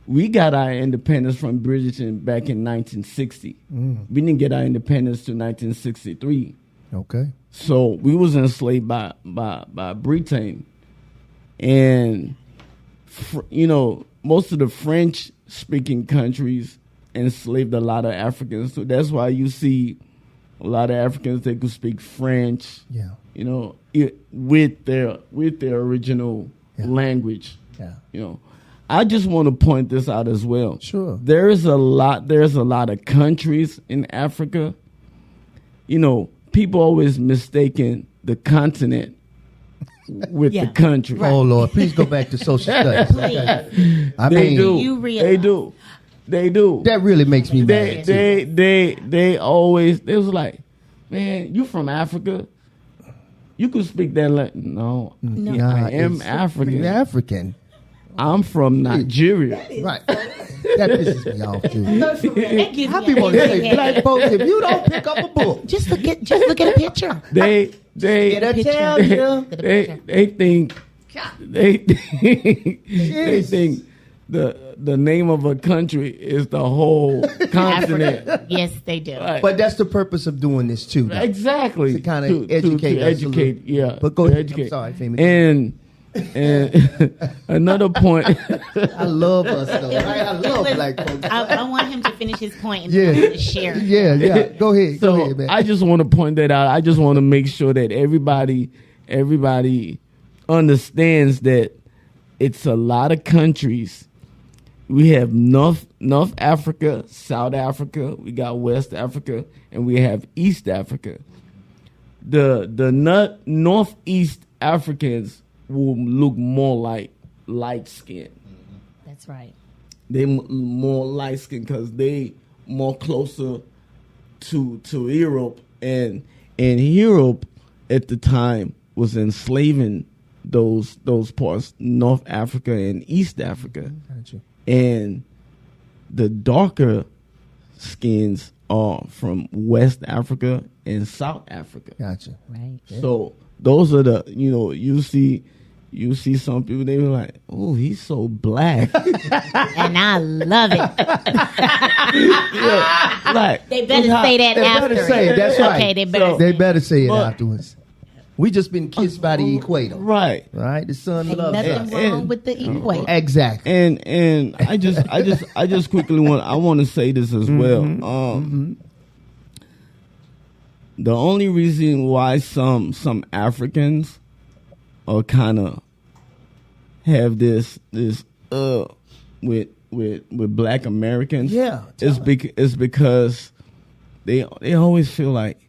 we got our independence from British back in 1960. We didn't get our independence till 1963. Okay. So we was enslaved by Britain, and most of the French-speaking countries enslaved a lot of Africans. So that's why you see a lot of Africans that could speak French. Yeah. With their original language. Yeah. I just want to point this out as well. Sure. There's a lot of countries in Africa. You know, people always mistaken the continent with the country. Oh Lord, please go back to social studies. They do. You realize. They do. That really makes me mad. They always, they was like, man, you from Africa? You could speak that language. No, I am African. African. I'm from Nigeria. Right. That pisses me off too. That gives I me be a wanting to say, headache. black folks, if you don't pick up a book, Just look at a picture. They get a tell you. Look at the picture. they think the name of a country is the whole continent. Africa. Yes, they do. Right. But that's the purpose of doing this too. though. Exactly. To kind of educate us a little. Yeah. But go to ahead. educate. I'm sorry, Femi. And another point. I love us though. I love black folks. I want him to finish his point and then I'm going to share. Yeah. Go ahead. So Go ahead, man. I just want to point that out. I just want to make sure that everybody understands that it's a lot of countries. We have North Africa, South Africa, we got West Africa, and we have East Africa. The Northeast Africans will look more like light skin. That's right. They more light skin because they more closer to Europe, and Europe at the time was enslaving those parts, North Africa and East Africa. Gotcha. And the darker skins are from West Africa and South Africa. Gotcha. Right. So those are the, you see some people, they were like, oh, he's so black. And I love it. Like, They better say that They after. better say it. That's right. Okay, they better. They better say it But- afterwards. We just been kissed by the equator. right. Right? The sun Ain't loves nothing us. wrong with the equate. Exactly. And I just quickly want to say this as well. The only reason why some Africans are kind of have this with Black Americans, is because they always feel like,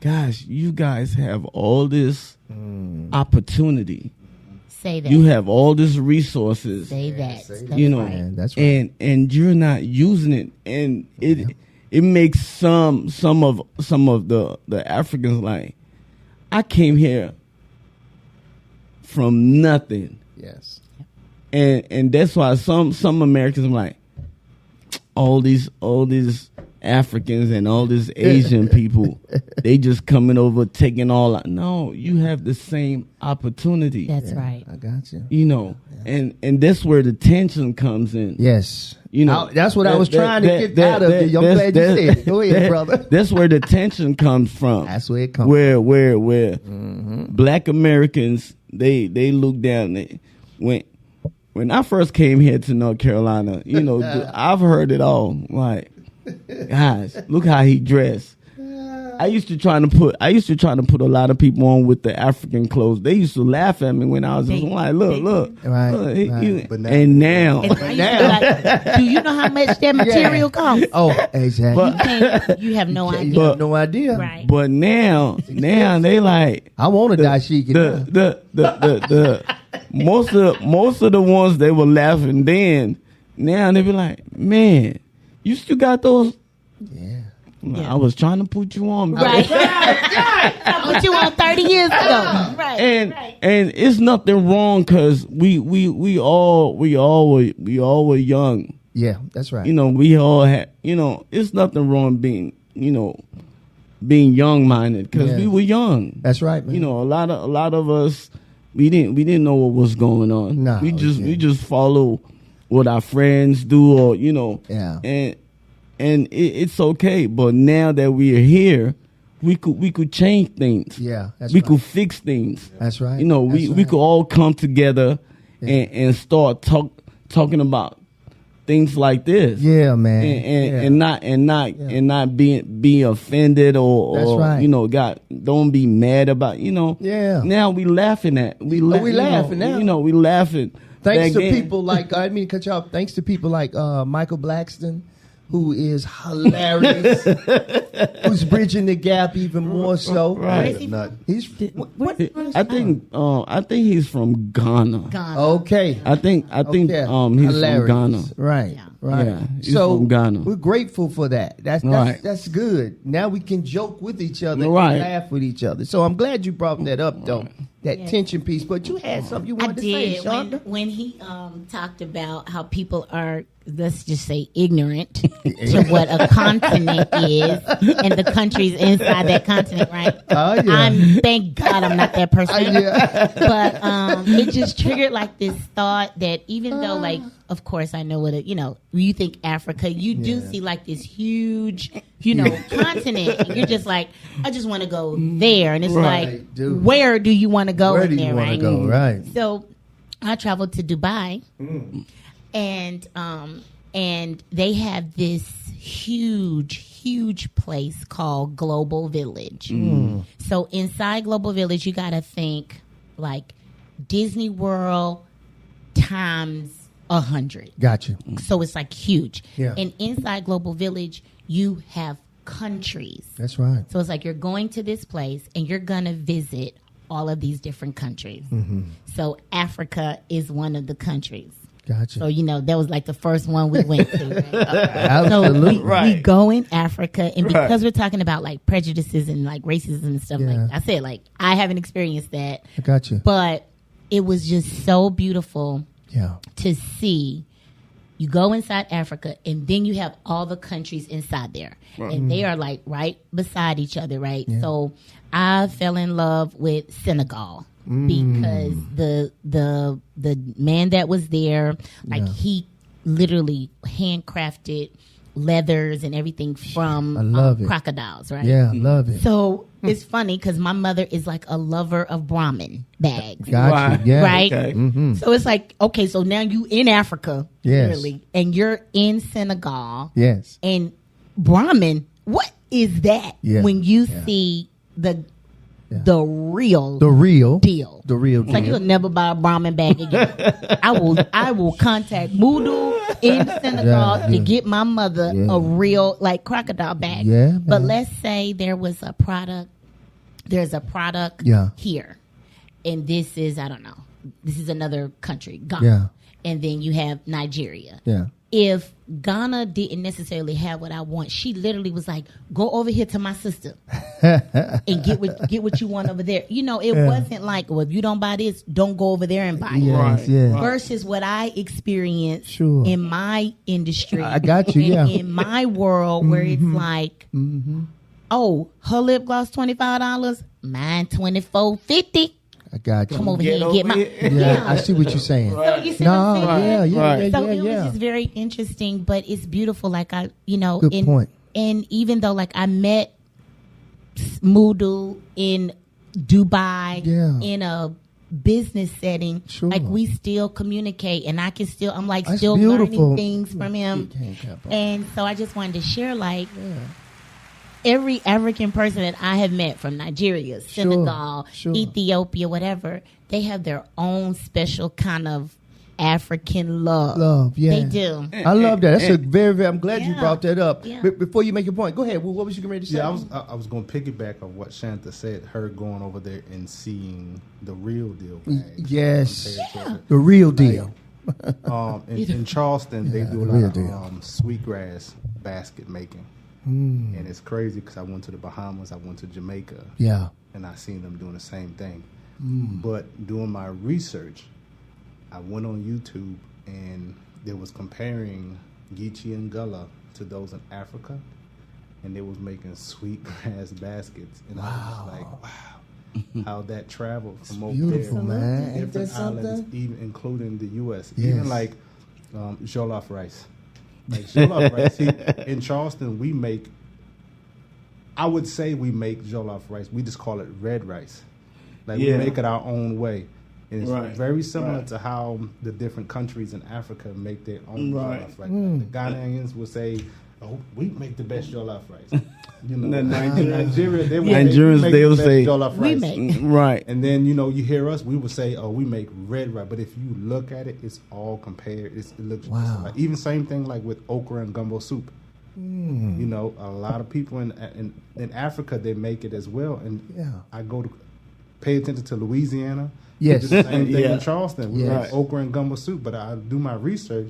gosh, you guys have all this opportunity. Say that. You have all these resources. Say that. That's Right. Man, that's right. And you're not using it, and it makes some of the Africans like, I came here from nothing. Yes. And that's why some Americans are like, all these Africans and all these Asian people, they just coming over taking all out. No, you have the same opportunity. That's right. I got you. And that's where the tension comes in. Yes. That's what I was trying to get out of you. I'm glad you said it. Go ahead, brother. That's where the tension comes from. That's where it comes Where Black Americans, they look down. When I first came here to North Carolina, I've heard it all. Like, guys, look how he dressed. I used to try to put a lot of people on with the African clothes. They used to laugh at me when I was just like, look. Right, Look, right. But now- and now, And I used to be like, do you know how much that material costs? Oh, exactly. You have no You idea. have no idea. Right. but now they like I want to dashiki. the most of the ones they were laughing then. Now they be like, man, you still got those? Yeah. I was trying to put you on, bro. Right. I put you on 30 years ago. Right. And it's nothing wrong because we all were young. Yeah, that's right. We all had, it's nothing wrong being young minded because we were young. That's right, man. A lot of us, we didn't know what was going on. No, we just follow what our friends do, or Yeah. and it's okay. But now that we are here, we could change things. Yeah, that's we right. could fix things. That's right. We could all come together and start talking about things like this. Yeah, man. And not being offended or That's right. don't be mad about Yeah. Now we laughing at we laughing now. we laughing Thanks to people like, I didn't mean to cut you off. Thanks to people like Michael Blackston, who is hilarious, who's bridging the gap even more so. Right. He's I think he's from Ghana. okay. I think he's Hilarious. from Ghana. Right. Yeah. Right. Yeah, he's so from Ghana. we're grateful for that. That's good. Now we can joke with each other and Right. laugh with each other. So I'm glad you brought that up, though. That tension piece. But you had something you I wanted to say, did Shonda? when he talked about how people are, let's just say, ignorant to what a continent is and the countries inside that continent, right? Oh, yeah. Thank God I'm not that person. Yeah. But it just triggered like this thought that even though, like, of course, I know what you think Africa, you do see like this huge, continent. And you're just like, I just want to go there, and it's like, dude. where do you want to go? Where in do there, you want right? to go? Right. So I traveled to Dubai, and they have this huge place called Global Village. So inside Global Village, you got to think like Disney World times 100. Gotcha. So it's like huge. Yeah. And inside Global Village, you have countries. That's right. So it's like you're going to this place and you're going to visit all of these different countries. So Africa is one of the countries. Gotcha. So, that was like the first one we went to. Right? Absolutely. So we go in Africa, and because we're talking about like prejudices and like racism and stuff, like I said, like I haven't experienced that. I got you. But it was just so beautiful Yeah. to see. You go inside Africa, and then you have all the countries inside there, and they are like right beside each other, right? Yeah. So I fell in love with Senegal because the man that was there, like he literally handcrafted leathers and everything from I love it. crocodiles, right? Yeah, love it. So it's funny because my mother is like a lover of Brahmin bags. Gotcha. Right. Yeah. Right? Okay. So it's like, okay, so now you in Africa, Yes. really, and you're in Senegal, Yes. and Brahmin, what is that Yeah. when you see the real The real deal? The real It's like deal. you'll never buy a Brahmin bag again. I will contact Moodle in Senegal to get my mother a real like crocodile bag. Yeah, but man. let's say there's a product Yeah. here, and this is this is another country, Ghana, Yeah. and then you have Nigeria. Yeah. If Ghana didn't necessarily have what I want, she literally was like, "Go over here to my sister and get what you want over there." It wasn't like, "Well, if you don't buy this, don't go over there and buy it." Yes, Right. yeah. Versus what I experienced Sure. in my industry, I got you, and yeah. in my world where it's like, oh, her lip gloss $25, mine $24.50. I got you. Come over here and get my Yeah, I see what you're saying. So you see No, what I'm saying? yeah. So it was just very interesting, but it's beautiful. Like Good point. And even though like I met Moodle in Dubai in a business setting, Sure. like we still communicate, and I'm like That's still beautiful. learning things from him. Handcuff on. And so I just wanted to share like every African person that I have met from Nigeria, Senegal, sure. Ethiopia, whatever, they have their own special kind of African love. Love, yeah. They do. I love that. That's a very. I'm glad you Yeah. brought that up. Yeah. Before you make your point, go ahead. What was you getting ready to say? Yeah, I was going to piggyback on what Shanta said. Her going over there and seeing the real deal. bags Yes, compared to the real deal. in Charleston, they do a the real lot deal. of sweetgrass basket making, and it's crazy because I went to the Bahamas, I went to Jamaica, Yeah. and I seen them doing the same thing. But doing my research, I went on YouTube and they was comparing Geechee and Gullah to those in Africa, and they was making sweetgrass baskets, and I was like, wow, how that traveled from over Beautiful, there, man. Ain't that different islands, something? even including the U.S. Yes. Even like jollof rice. Like jollof rice. See, in Charleston, we make. I would say we make jollof rice. We just call it red rice. Like we make it our own way. And it's very similar to how the different countries in Africa make their own jollof. Like the Ghanaians will say, "Oh, we make the best jollof rice." You know, Nigerians, Nigerians, they'll say jollof we rice. make. right. And then, you know, you hear us, we would say, oh, we make red rice. But if you look at it, it's all compared. It looks just like, even same thing like with okra and gumbo soup. You know, a lot of people in Africa, they make it as well. And I go to pay attention to Louisiana. Yes. It's the same thing Yeah. in Charleston. We Yes. make okra and gumbo soup. But I do my research,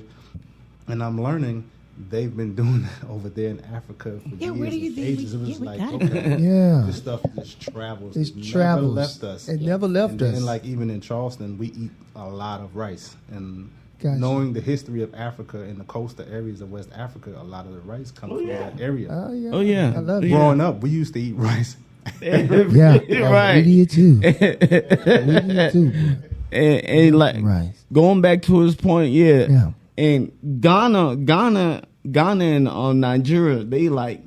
and I'm learning they've been doing that over there in Africa for years where do you and think ages. It we was like, got it? okay, Yeah. this stuff just travels. It Never travels. left us. It never left us. And like even in Charleston, we eat a lot of rice. And Gotcha. knowing the history of Africa and the coastal areas of West Africa, a lot of the rice comes from that area. Oh yeah. Oh, yeah. I love it. Growing up, we used to eat rice. Yeah. Right. We did too. We did too. Boy. And like Rice. going back to his point, Yeah. And Ghana and Nigeria, they like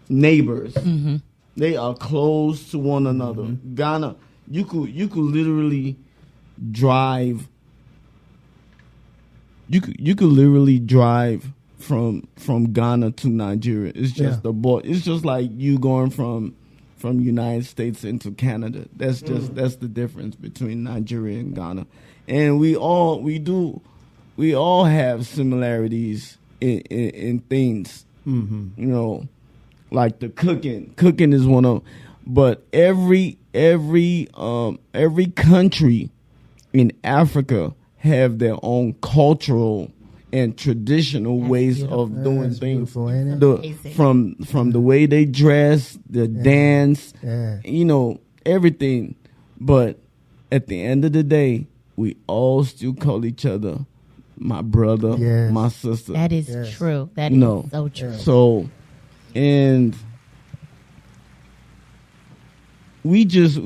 neighbors. Mm-hmm. They are close to one another. Ghana, you could literally drive. You could literally drive from Ghana to Nigeria. It's just the border. It's just like you going from United States into Canada. That's the difference between Nigeria and Ghana. And we all have similarities in things. You know, like the cooking. Cooking is one of, but every country in Africa have their own cultural and traditional ways of doing That's things. beautiful, ain't it? From the way they dress, the dance, you know, everything. But at the end of the day, we all still call each other my brother, Yes. my sister. That is Yes. true. That is No. so true. So, and we just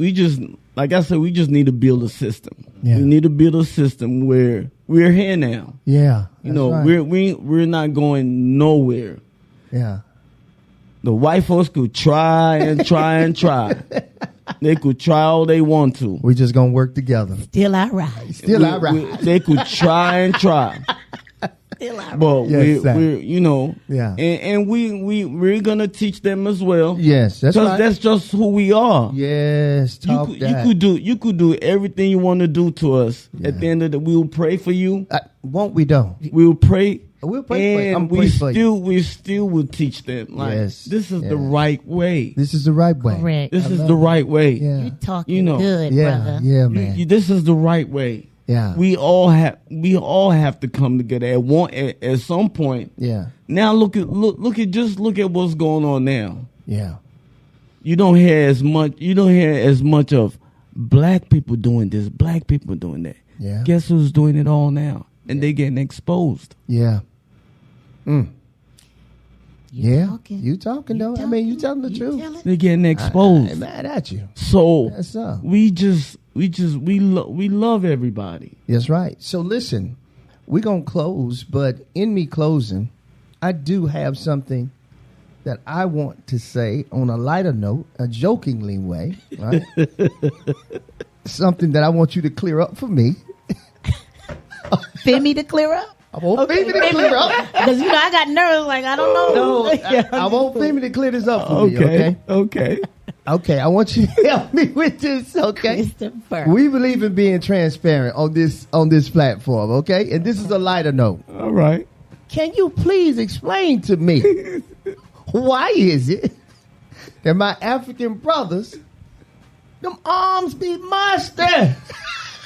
like I said, we just need to build a system. Yeah. We need to build a system where we're here now. Yeah. You know, right. we're not going nowhere. Yeah. The white folks could try and try and try. They could try all they want to. We just gonna work together. Still I rise. Still all right. They could try and try. Still I rise. But Yes, sir. we're you know, Yeah. and we're gonna teach them as well. Yes, that's Because right. that's just who we are. Yes, talk that. You could do everything you want to do to us. At the end of the, we will pray for you. Won't we though? We will pray. We'll pray for you. I'm and praying for you. we still will teach them. Like Yes, this is yes. the right way. This is the right way. Correct. This I is love the it. right way. Yeah. You're talking You know. good, Yeah, brother. yeah, man. This is the right way. Yeah. We all have to come together at some point. Yeah. Now look at what's going on now. Yeah. You don't hear as much of black people doing this, black people doing that. Yeah. Guess who's doing it all now? And they getting exposed. Yeah. Yeah. talking. You talking though? I mean, you telling the truth. Tell it. They're getting I exposed. ain't mad at you. So That's up. we love everybody. That's right. So listen, we're going to close, but in me closing, I do have something that I want to say on a lighter note, a jokingly way, right? Something that I want you to clear up for me. Femi to clear up. I want Femi to clear up. Because, I got nervous. Like, I don't know. I want Femi to clear this up for me, okay? Okay. Okay, I want you to help me with this, okay? Christopher. We believe in being transparent on this platform, okay? And this is a lighter note. All right. Can you please explain to me why is it that my African brothers, them arms be mustard?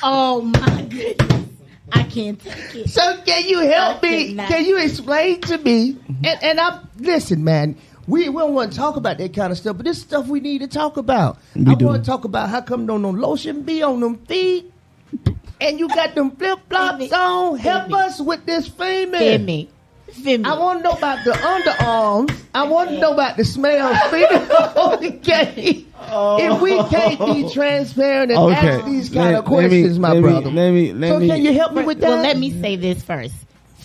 Oh, my goodness. I can't take it. So can you help I me? cannot. Can you explain to me? And I'm listen, man. We don't want to talk about that kind of stuff, but this stuff we need to talk about. I do. want to talk about how come no lotion be on them feet, and you got them flip flops on. Help us with this Femi. Femi. I want to know about the underarms. I want to know about the smells. Okay. If we can't be transparent and ask these kind of questions, my brother. Let me. So can you help me with that? Well, let me say this first.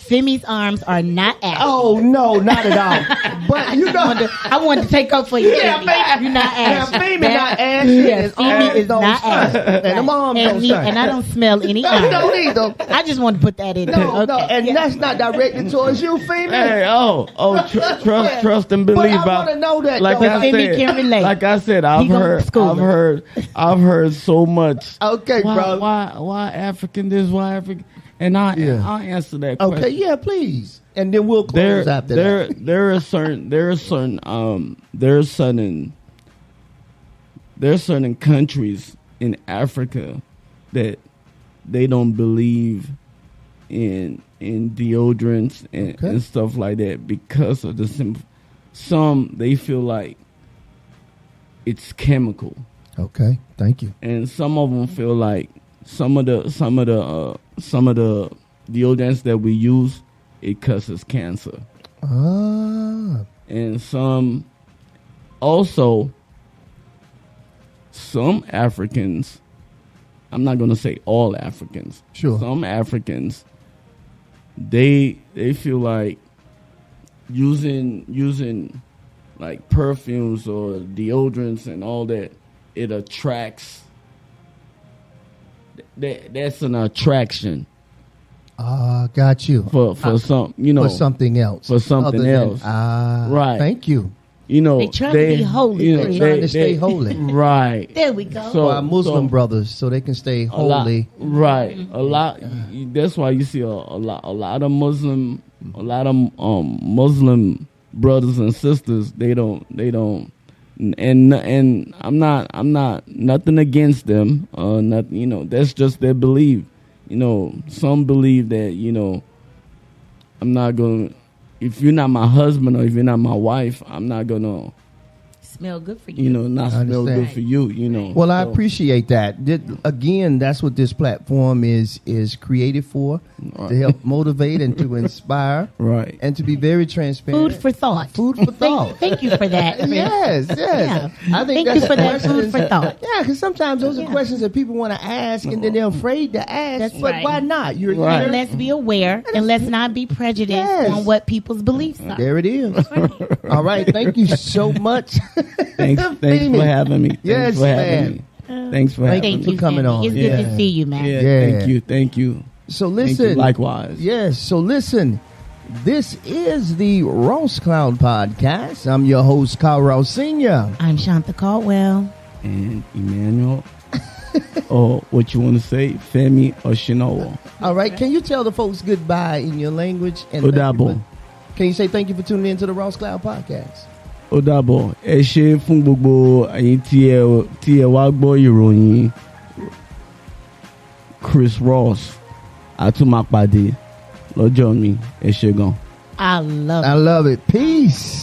Femi's arms are not ashy. Oh no, not at all. But you know, I wanted to take up for you. yeah, Femi. You're not ashy. Femi not ashy. Yeah, His Femi arms is don't not stink. ashy. And the arms don't stink. And I don't smell any No, arms. you don't either. I just want to put that in there. No, no, Okay. and that's not directed towards you, Femi. Hey, trust and believe. But I want to know that, like though. I Femi said, can relate. like I said, He gonna school I've heard so much. Okay, bro. Why African this? Why African? And I'll answer that question. Okay, yeah, please. And then we'll close after that. There are certain countries in Africa that they don't believe in deodorants and stuff like that because of the simple. Some they feel like it's chemical. Okay, thank you. And some of them feel like some of the deodorants that we use, it causes cancer. Ah, And some Africans, I'm not going to say all Africans. Sure. Some Africans, they feel like using like perfumes or deodorants and all that, it attracts. That's an attraction got you. for some, For something else. For something Other than- else. Right. Thank you. They try to be holy. They're trying to stay holy. Right. There we go. So- For our Muslim brothers, so they can stay holy. Right. A lot. That's why you see a lot of Muslim brothers and sisters. They don't. And I'm not nothing against them. Nothing. That's just their belief. Some believe that I'm not gonna. If you're not my husband or if you're not my wife, I'm not gonna smell good for you. Not smell good for you. Well, I appreciate that. Again, that's what this platform is created for, to help motivate and to inspire, right, and to be very transparent. Food for thought. Food for thought. Thank you for that. Yes. Yeah. I think Thank you that's for that questions- food for thought. Yeah, because sometimes those are questions that people want to ask, and then they're afraid to ask. That's but right. why not? You're Right. here. Let's be aware and let's not be prejudiced Yes. on what people's beliefs are. There it is. All right. Thank you so much. Thanks for having me. Yes, Thanks for having man. me. Thanks for having Thank me. you for coming Femi. on. It's good to see you, man. Yeah. Thank you. So Thank listen. you. Likewise. Yes. So listen. This is the Ross Cloud Podcast. I'm your host, Carl Ross Sr. I'm Shanta Caldwell. And Emmanuel. Or what you want to say, Femi Osinowo. All right. Can you tell the folks goodbye in your language? And thank you Odabo. for- Can you say thank you for tuning in to the Ross Cloud Podcast? Ó dàbọ̀, ẹ ṣé fún gbogbo ẹ̀yin tí ẹ wá gbọ́ ìròyìn Chris Ross. A tún máa pàdé lọ́jọ́ mi. Ẹ ṣé gan. I love I love it. Peace.